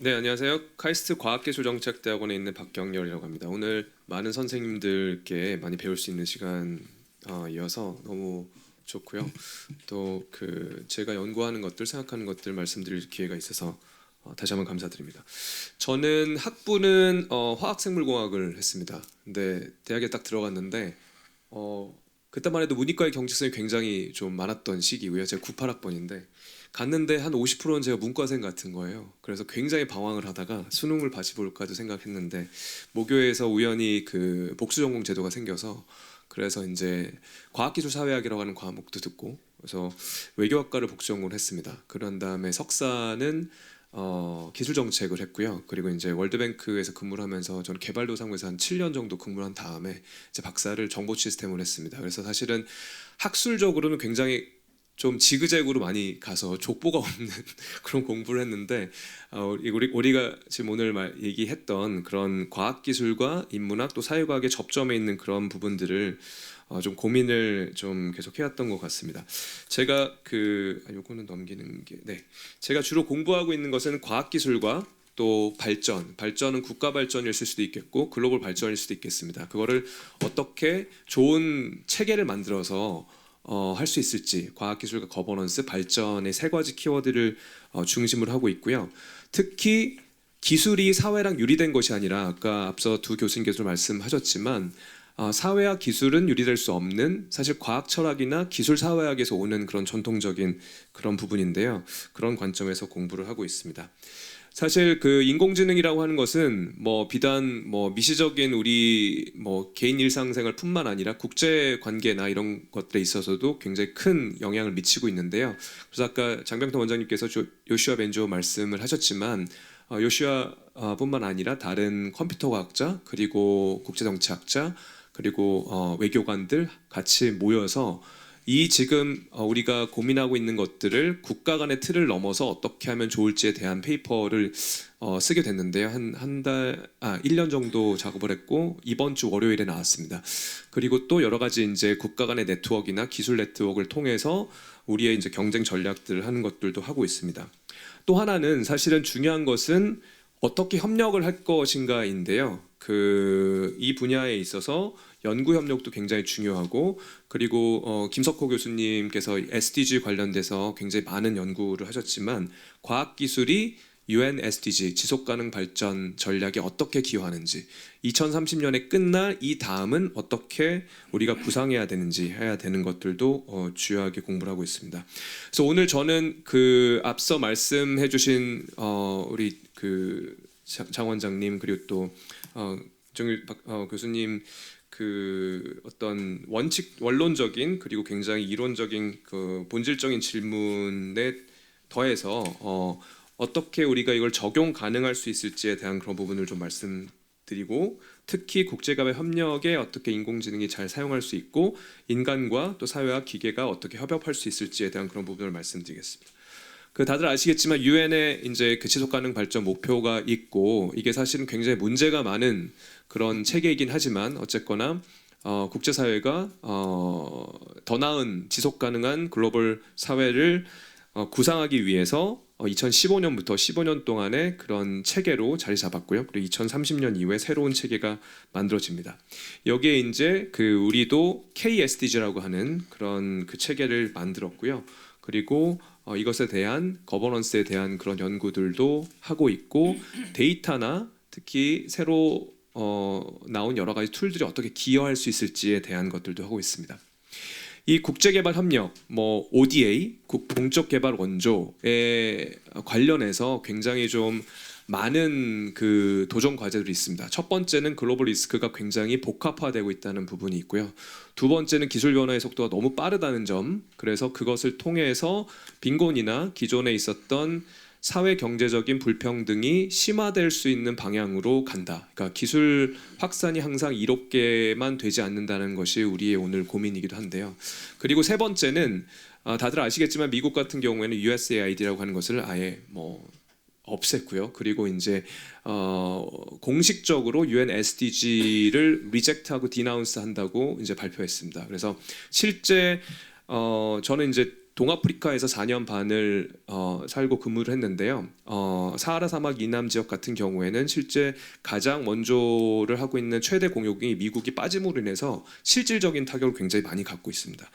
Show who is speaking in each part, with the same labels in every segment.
Speaker 1: 네, 안녕하세요. 카이스트 과학기술정책대학원에 있는 박경렬이라고 합니다. 오늘 많은 선생님들께 많이 배울 수 있는 시간이어서 너무 좋고요. 또 제가 연구하는 것들, 생각하는 것들 말씀드릴 기회가 있어서 다시 한번 감사드립니다. 저는 학부는 화학생물공학을 했습니다. 근데 대학에 딱 들어갔는데 그때만 해도 문이과의 경직성이 굉장히 좀 많았던 시기고요. 제가 98학번인데 갔는데 한 50%는 제가 문과생 같은 거예요. 그래서 굉장히 방황을 하다가 수능을 다시 볼까도 생각했는데 모교에서 우연히 그 복수 전공 제도가 생겨서 그래서 이제 과학기술사회학이라고 하는 과목도 듣고 그래서 외교학과를 복수 전공을 했습니다. 그런 다음에 석사는 기술정책을 했고요. 그리고 이제 월드뱅크에서 근무를 하면서 저는 개발도상국에서 한 7년 정도 근무를 한 다음에 이제 박사를 정보 시스템을 했습니다. 그래서 사실은 학술적으로는 굉장히 좀 지그재그로 많이 가서 족보가 없는 그런 공부를 했는데 우리가 지금 오늘 얘기했던 그런 과학기술과 인문학 또 사회과학의 접점에 있는 그런 부분들을 좀 고민을 좀 계속 해왔던 것 같습니다. 제가 요거는 넘기는 게 제가 주로 공부하고 있는 것은 과학기술과 또 발전은 국가 발전일 수도 있겠고 글로벌 발전일 수도 있겠습니다. 그거를 어떻게 좋은 체계를 만들어서 할 수 있을지 과학기술과 거버넌스, 발전의 세 가지 키워드를 중심으로 하고 있고요. 특히 기술이 사회랑 유리된 것이 아니라 아까 앞서 두 교수님께서 말씀하셨지만 사회와 기술은 유리될 수 없는 사실 과학 철학이나 기술 사회학에서 오는 그런 전통적인 그런 부분인데요. 그런 관점에서 공부를 하고 있습니다. 사실 그 인공지능이라고 하는 것은 비단 미시적인 우리 개인 일상생활뿐만 아니라 국제 관계나 이런 것들에 있어서도 굉장히 큰 영향을 미치고 있는데요. 그래서 아까 장병태 원장님께서 요슈아 벤조 말씀을 하셨지만 요슈아뿐만 아니라 다른 컴퓨터 과학자 그리고 국제정치학자 그리고 외교관들 같이 모여서 이 지금 우리가 고민하고 있는 것들을 국가 간의 틀을 넘어서 어떻게 하면 좋을지에 대한 페이퍼를 쓰게 됐는데요. 1년 정도 작업을 했고 이번 주 월요일에 나왔습니다. 그리고 또 여러 가지 이제 국가 간의 네트워크나 기술 네트워크를 통해서 우리의 이제 경쟁 전략들을 하는 것들도 하고 있습니다. 또 하나는 사실은 중요한 것은 어떻게 협력을 할 것인가인데요. 이 분야에 있어서 연구 협력도 굉장히 중요하고 그리고 김석호 교수님께서 SDG 관련돼서 굉장히 많은 연구를 하셨지만 과학기술이 UN SDG 지속가능 발전 전략에 어떻게 기여하는지 2030년에 끝날 이 다음은 어떻게 우리가 구상해야 되는지 해야 되는 것들도 주요하게 공부를 하고 있습니다. 그래서 오늘 저는 앞서 말씀해주신 우리 장 원장님 그리고 또 정일 교수님 어떤 원론적인 그리고 굉장히 이론적인 본질적인 질문에 더해서 어떻게 우리가 이걸 적용 가능할 수 있을지에 대한 그런 부분을 좀 말씀드리고 특히 국제간의 협력에 어떻게 인공지능이 잘 사용할 수 있고 인간과 또 사회와 기계가 어떻게 협업할 수 있을지에 대한 그런 부분을 말씀드리겠습니다. 다들 아시겠지만 유엔의 이제 지속 가능 발전 목표가 있고 이게 사실은 굉장히 문제가 많은 그런 체계이긴 하지만 어쨌거나 국제사회가 더 나은 지속 가능한 글로벌 사회를 구상하기 위해서 2015년부터 15년 동안의 그런 체계로 자리 잡았고요. 그리고 2030년 이후에 새로운 체계가 만들어집니다. 여기에 이제 우리도 KSDG라고 하는 그런 체계를 만들었고요. 그리고 이것에 대한 거버넌스에 대한 그런 연구들도 하고 있고 데이터나 특히 새로 나온 여러 가지 툴들이 어떻게 기여할 수 있을지에 대한 것들도 하고 있습니다. 이 국제개발협력, ODA, 공적개발 원조에 관련해서 굉장히 좀 많은 도전 과제들이 있습니다. 첫 번째는 글로벌 리스크가 굉장히 복합화되고 있다는 부분이 있고요. 두 번째는 기술 변화의 속도가 너무 빠르다는 점, 그래서 그것을 통해서 빈곤이나 기존에 있었던 사회 경제적인 불평등이 심화될 수 있는 방향으로 간다. 그러니까 기술 확산이 항상 이롭게만 되지 않는다는 것이 우리의 오늘 고민이기도 한데요. 그리고 세 번째는 다들 아시겠지만 미국 같은 경우에는 USAID라고 하는 것을 아예 없앴고요. 그리고 이제 공식적으로 UN SDG를 리젝트하고 디나운스 한다고 이제 발표했습니다. 그래서 실제 저는 이제 동아프리카에서 4년 반을 살고 근무를 했는데요. 사하라 사막 이남 지역 같은 경우에는 실제 가장 원조를 하고 있는 최대 공역이 미국이 빠짐으로 인해서 실질적인 타격을 굉장히 많이 갖고 있습니다.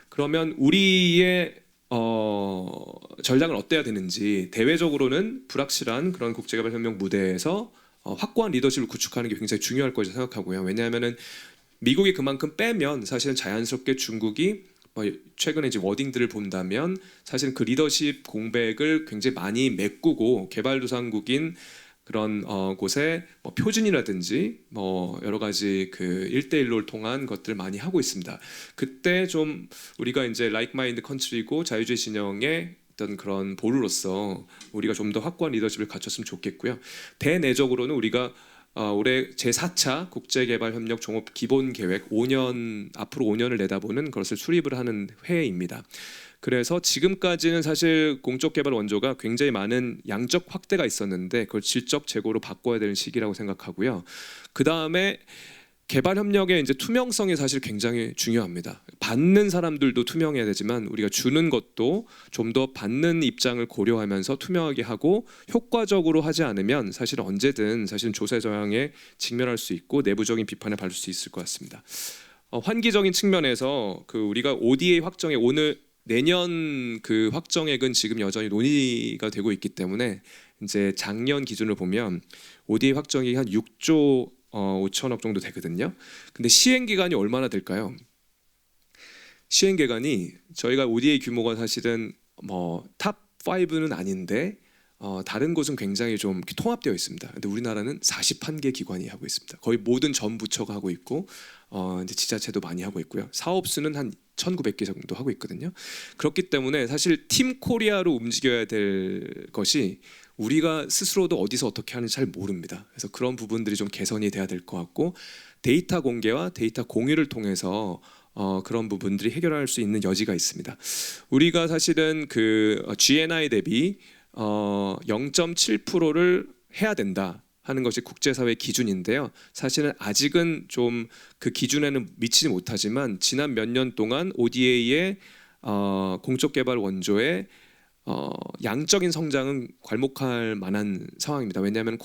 Speaker 1: 그러면 우리의 전략을 어때야 되는지, 대외적으로는 불확실한 그런 국제개발협력 무대에서 확고한 리더십을 구축하는 게 굉장히 중요할 것이라고 생각하고요. 왜냐하면은 미국이 그만큼 빼면 사실은 자연스럽게 중국이 최근에 이제 워딩들을 본다면 사실은 그 리더십 공백을 굉장히 많이 메꾸고 개발도상국인 그런 곳에 표준이라든지 여러 가지 그 1대1로 통한 것들을 많이 하고 있습니다. 그때 좀 우리가 이제 like mind country고 자유주의 진영의 어떤 그런 보루로서 우리가 좀 더 확고한 리더십을 갖췄으면 좋겠고요. 대내적으로는 우리가 올해 제4차 국제개발협력 종합 기본계획 5년 앞으로 5년을 내다보는 것을 수립을 하는 해입니다. 그래서 지금까지는 사실 공적 개발 원조가 굉장히 많은 양적 확대가 있었는데 그걸 질적 재고로 바꿔야 되는 시기라고 생각하고요. 그 다음에 개발 협력의 이제 투명성이 사실 굉장히 중요합니다. 받는 사람들도 투명해야 되지만 우리가 주는 것도 좀 더 받는 입장을 고려하면서 투명하게 하고 효과적으로 하지 않으면 사실 언제든 사실은 조세 저항에 직면할 수 있고 내부적인 비판에 받을 수 있을 것 같습니다. 환기적인 측면에서 그 우리가 ODA 확정에 오늘 내년 그 확정액은 지금 여전히 논의가 되고 있기 때문에 이제 작년 기준을 보면 ODA 확정이 한 6조 5천억 정도 되거든요. 근데 시행 기간이 얼마나 될까요? 시행 기간이 저희가 ODA 규모가 사실은 탑 5는 아닌데 다른 곳은 굉장히 좀 통합되어 있습니다. 근데 우리나라는 41개 기관이 하고 있습니다. 거의 모든 전 부처가 하고 있고 이제 지자체도 많이 하고 있고요. 사업 수는 한 1,900개 정도 하고 있거든요. 그렇기 때문에 사실 팀 코리아로 움직여야 될 것이 우리가 스스로도 어디서 어떻게 하는지 잘 모릅니다. 그래서 그런 부분들이 좀 개선이 돼야 될 것 같고 데이터 공개와 데이터 공유를 통해서 그런 부분들이 해결할 수 있는 여지가 있습니다. 우리가 사실은 그 GNI 대비 0.7%를 해야 된다 하는 것이 국제사회 기준인데요. 사실은 아직은 좀 그 기준에는 미치지 못하지만 지난 몇 년 동안 ODA의 공적개발 원조의 양적인 성장은 괄목할 만한 상황입니다. 왜냐하면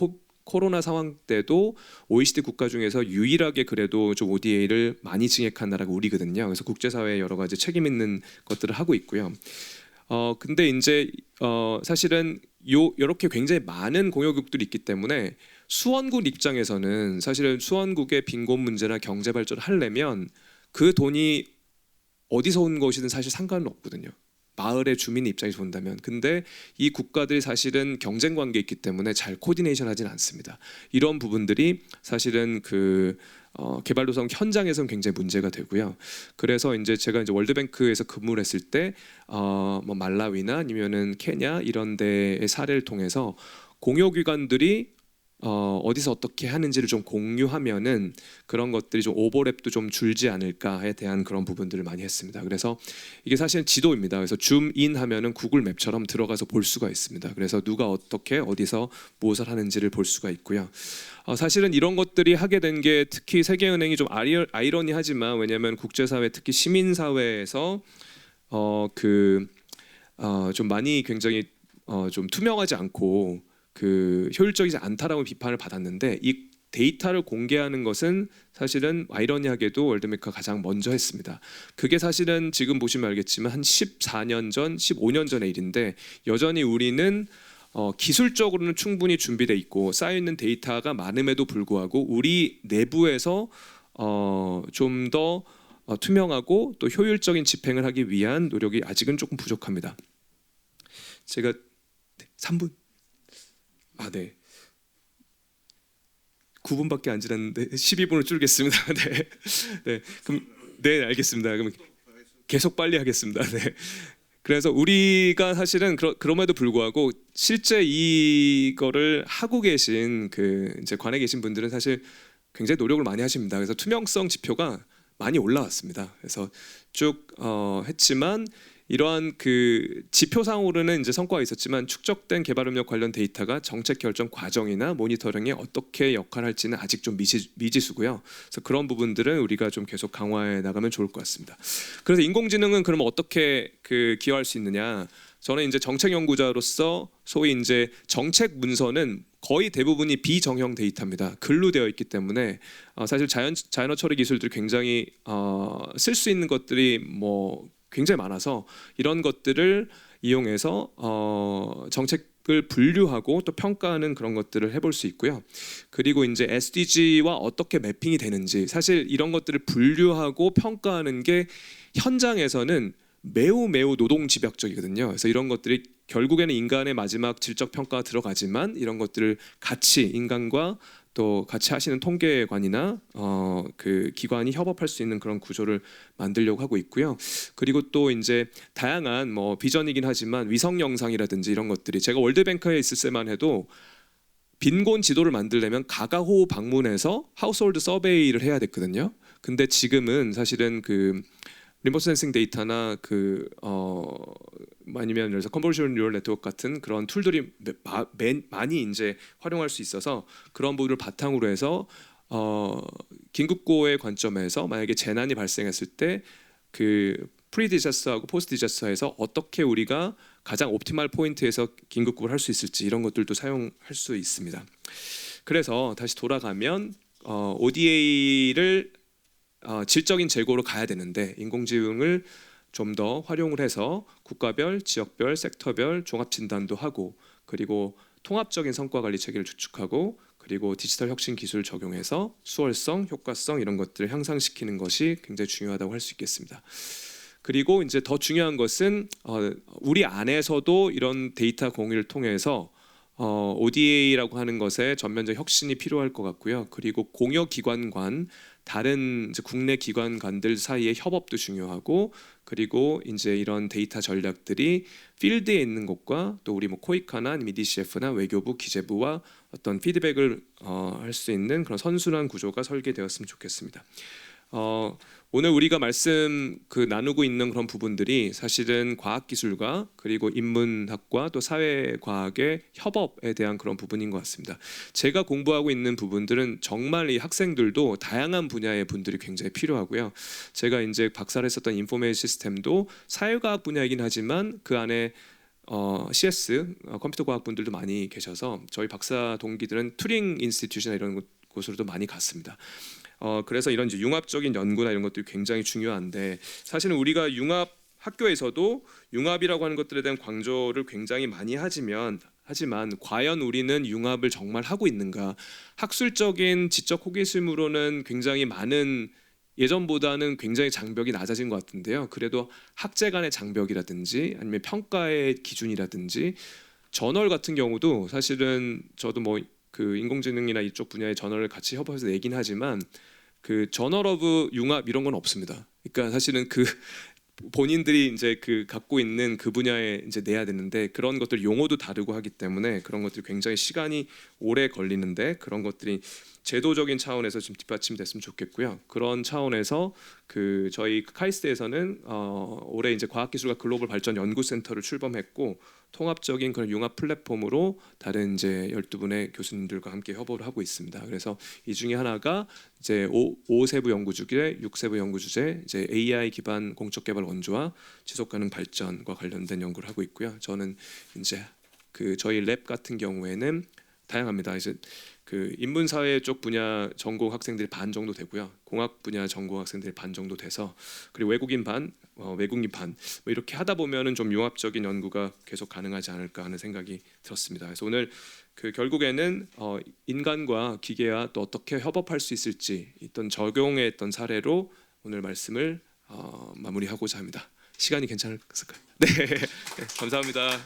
Speaker 1: 코로나 상황 때도 OECD 국가 중에서 유일하게 그래도 좀 ODA를 많이 증액한 나라가 우리거든요. 그래서 국제사회에 여러 가지 책임 있는 것들을 하고 있고요. 근데 이제 사실은 이렇게 굉장히 많은 공여국들이 있기 때문에 수원국 입장에서는 사실은 수원국의 빈곤 문제나 경제 발전을 하려면 그 돈이 어디서 온 것이든 사실 상관은 없거든요. 마을의 주민 입장에서 본다면. 근데 이 국가들이 사실은 경쟁 관계에 있기 때문에 잘 코디네이션 하지는 않습니다. 이런 부분들이 사실은 그 개발도상 현장에서는 굉장히 문제가 되고요. 그래서 이제 제가 이제 월드뱅크에서 근무를 했을 때 말라위나 아니면은 케냐 이런 데의 사례를 통해서 공여기관들이 어디서 어떻게 하는지를 좀 공유하면은 그런 것들이 좀 오버랩도 좀 줄지 않을까에 대한 그런 부분들을 많이 했습니다. 그래서 이게 사실은 지도입니다. 그래서 줌인 하면은 구글 맵처럼 들어가서 볼 수가 있습니다. 그래서 누가 어떻게 어디서 무엇을 하는지를 볼 수가 있고요. 사실은 이런 것들이 하게 된 게 특히 세계은행이 좀 아이러니하지만 왜냐하면 국제사회 특히 시민사회에서 좀 많이 굉장히 좀 투명하지 않고 그 효율적이지 않다라고 비판을 받았는데 이 데이터를 공개하는 것은 사실은 아이러니하게도 월드뱅크가 가장 먼저 했습니다. 그게 사실은 지금 보시면 알겠지만 한 14년 전, 15년 전의 일인데 여전히 우리는 기술적으로는 충분히 준비돼 있고 쌓여있는 데이터가 많음에도 불구하고 우리 내부에서 좀 더 투명하고 또 효율적인 집행을 하기 위한 노력이 아직은 조금 부족합니다. 제가 3분 네. 9분밖에 안 지났는데 12분을 줄겠습니다. 네. 네. 그럼 네, 알겠습니다. 그럼 계속 빨리 하겠습니다. 네. 그래서 우리가 사실은 그럼에도 불구하고 실제 이거를 하고 계신 그 이제 관에 계신 분들은 사실 굉장히 노력을 많이 하십니다. 그래서 투명성 지표가 많이 올라왔습니다. 그래서 쭉 했지만 이러한 그 지표상으로는 이제 성과가 있었지만 축적된 개발협력 관련 데이터가 정책 결정 과정이나 모니터링에 어떻게 역할을 할지는 아직 좀 미지수고요. 그래서 그런 부분들은 우리가 좀 계속 강화해 나가면 좋을 것 같습니다. 그래서 인공지능은 그러면 어떻게 그 기여할 수 있느냐? 저는 이제 정책 연구자로서 소위 이제 정책 문서는 거의 대부분이 비정형 데이터입니다. 글로 되어 있기 때문에 사실 자연어 처리 기술들이 굉장히 쓸 수 있는 것들이 뭐 굉장히 많아서 이런 것들을 이용해서 정책을 분류하고 또 평가하는 그런 것들을 해볼 수 있고요. 그리고 이제 SDG와 어떻게 매핑이 되는지 사실 이런 것들을 분류하고 평가하는 게 현장에서는 매우 노동집약적이거든요. 그래서 이런 것들이 결국에는 인간의 마지막 질적 평가가 들어가지만 이런 것들을 같이 인간과 또 같이 하시는 통계관이나 그 기관이 협업할 수 있는 그런 구조를 만들려고 하고 있고요. 그리고 또 이제 다양한 뭐 비전이긴 하지만 위성 영상이라든지 이런 것들이 제가 월드뱅크에 있을 때만 해도 빈곤 지도를 만들려면 가가호 방문해서 하우스홀드 서베이를 해야 됐거든요. 근데 지금은 사실은 그 리모트 센싱 데이터나 그 아니면 그래서 컨볼루션 뉴럴 네트워크 같은 그런 툴들이 많이 이제 활용할 수 있어서 그런 부분을 바탕으로 해서 긴급고의 관점에서 만약에 재난이 발생했을 때 그 프리 디자스터하고 포스트 디자스터에서 어떻게 우리가 가장 옵티멀 포인트에서 긴급구를 할 수 있을지 이런 것들도 사용할 수 있습니다. 그래서 다시 돌아가면 ODA를 질적인 재고로 가야 되는데 인공지능을 좀 더 활용을 해서 국가별, 지역별, 섹터별 종합 진단도 하고 그리고 통합적인 성과 관리 체계를 구축하고 그리고 디지털 혁신 기술을 적용해서 수월성, 효과성 이런 것들을 향상시키는 것이 굉장히 중요하다고 할 수 있겠습니다. 그리고 이제 더 중요한 것은 우리 안에서도 이런 데이터 공유를 통해서 ODA라고 하는 것에 전면적 혁신이 필요할 것 같고요. 그리고 공여기관 간 다른 이제 국내 기관관들 사이의 협업도 중요하고 그리고 이제 이런 데이터 전략들이 필드에 있는 것과 또 우리 뭐 코이카나 아니면 EDCF나 외교부, 기재부와 어떤 피드백을 할 수 있는 그런 선순환 구조가 설계되었으면 좋겠습니다. 오늘 우리가 말씀 나누고 있는 그런 부분들이 사실은 과학기술과 그리고 인문학과 또 사회과학의 협업에 대한 그런 부분인 것 같습니다. 제가 공부하고 있는 부분들은 정말 이 학생들도 다양한 분야의 분들이 굉장히 필요하고요. 제가 이제 박사를 했었던 인포메이션 시스템도 사회과학 분야이긴 하지만 그 안에 CS 컴퓨터 과학 분들도 많이 계셔서 저희 박사 동기들은 투링 인스티튜션이나 이런 곳으로도 많이 갔습니다. 그래서 이런 이제 융합적인 연구나 이런 것들이 굉장히 중요한데 사실은 우리가 융합 학교에서도 융합이라고 하는 것들에 대한 강조를 굉장히 많이 하지만 과연 우리는 융합을 정말 하고 있는가? 학술적인 지적 호기심으로는 굉장히 많은 예전보다는 굉장히 장벽이 낮아진 것 같은데요. 그래도 학제 간의 장벽이라든지 아니면 평가의 기준이라든지 저널 같은 경우도 사실은 저도 뭐 그 인공지능이나 이쪽 분야의 저널을 같이 협업해서 내긴 하지만 그 저널 오브 융합 이런 건 없습니다. 그러니까 사실은 그 본인들이 이제 그 갖고 있는 그 분야에 이제 내야 되는데 그런 것들 용어도 다르고 하기 때문에 그런 것들이 굉장히 시간이 오래 걸리는데 그런 것들이 제도적인 차원에서 좀 뒷받침됐으면 좋겠고요. 그런 차원에서 그 저희 카이스트에서는 올해 이제 과학기술과 글로벌 발전 연구센터를 출범했고 통합적인 그런 융합 플랫폼으로 다른 이제 12분의 교수님들과 함께 협업을 하고 있습니다. 그래서 이 중에 하나가 이제 5세부 연구 주제, 6세부 연구 주제, 이제 AI 기반 공적 개발 원조와 지속 가능 발전과 관련된 연구를 하고 있고요. 저는 이제 그 저희 랩 같은 경우에는 다양합니다. 이제 그 인문사회 쪽 분야 전공 학생들이 반 정도 되고요. 공학 분야 전공 학생들이 반 정도 돼서 그리고 외국인 반, 외국인 반 뭐 이렇게 하다 보면은 좀 융합적인 연구가 계속 가능하지 않을까 하는 생각이 들었습니다. 그래서 오늘 그 결국에는 인간과 기계와 또 어떻게 협업할 수 있을지 있던 적용의 어떤 사례로 오늘 말씀을 마무리하고자 합니다. 시간이 괜찮을까요? 네, 감사합니다.